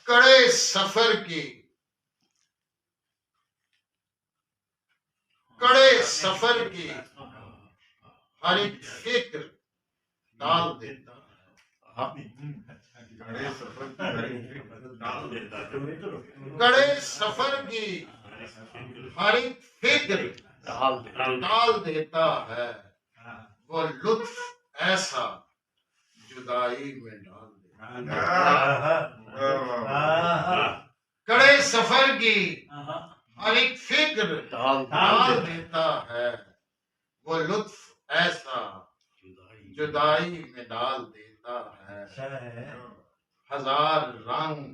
کڑے سفر کی ہر ایک فکر ڈال دیتا ہے کڑے سفر کی ہر ایک فکر ڈال دیتا ہے وہ لطف ایسا جدائی میں ڈال دیتا ہے کڑے سفر کی ہر ایک فکر ڈال دیتا ہے وہ لطف ایسا جدائی میں ڈال دیتا ہے ہزار رنگ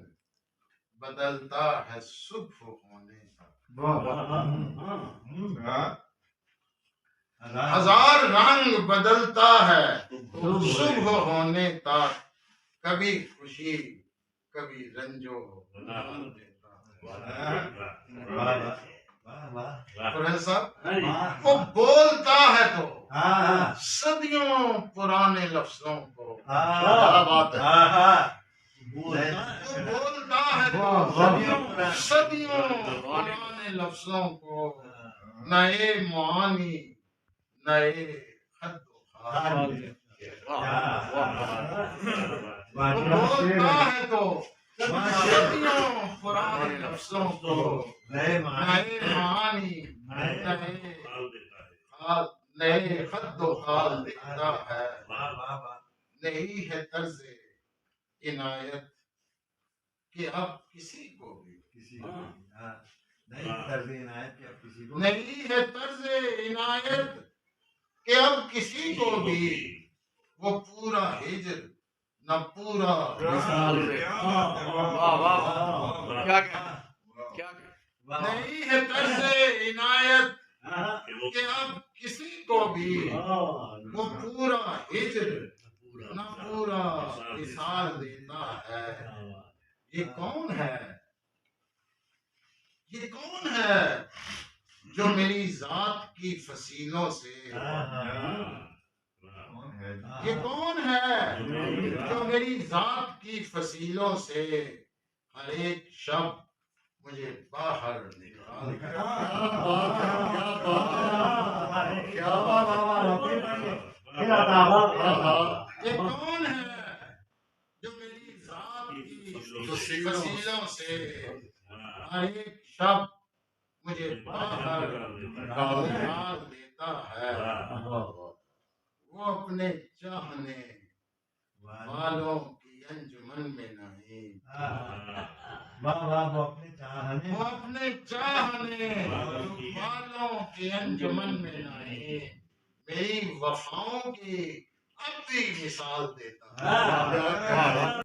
بدلتا ہے صبح ہونے تک ہزار رنگ بدلتا ہے صبح ہونے تک کبھی خوشی کبھی رنجو ڈال دیتا ہے صاحب وہ بولتا ہے تو صدیوں پرانے لفظوں کو کیا بات ہے وہ بولتا ہے تو صدیوں پرانے لفظوں کو نئے معانی نئے خد و خال وہ بولتا ہے تو صدیوں پرانے لفظوں کو نئے معانی نئے خد و خال دیتا ہے نہیں ہے طرز عنایت کہ اب کسی کو بھی نہیں ہے طرز عنایت کہ اب کسی کو بھی وہ پورا ہجر نہ پورا وصال نہیں ہے طرز عنایت کہ اب کسی کو بھی وہ پورا ہجر نہ پورا وصال دیتا ہے یہ کون ہے جو میری ذات کی فصیلوں سے یہ کون ہے جو میری ذات کی فصیلوں سے ہر ایک شب مجھے باہر نکالتا یہ کون ہے جو میری ذات کی فصیلوں سے ہر ایک شب مجھے باہر نکال دیتا ہے وہ اپنے چاہنے والوں کی انجمن میں نہیں وہ اپنے چاہنے والوں کی انجمن میں نہیں میری وفاؤں کی اب بھی مثال دیتا ہے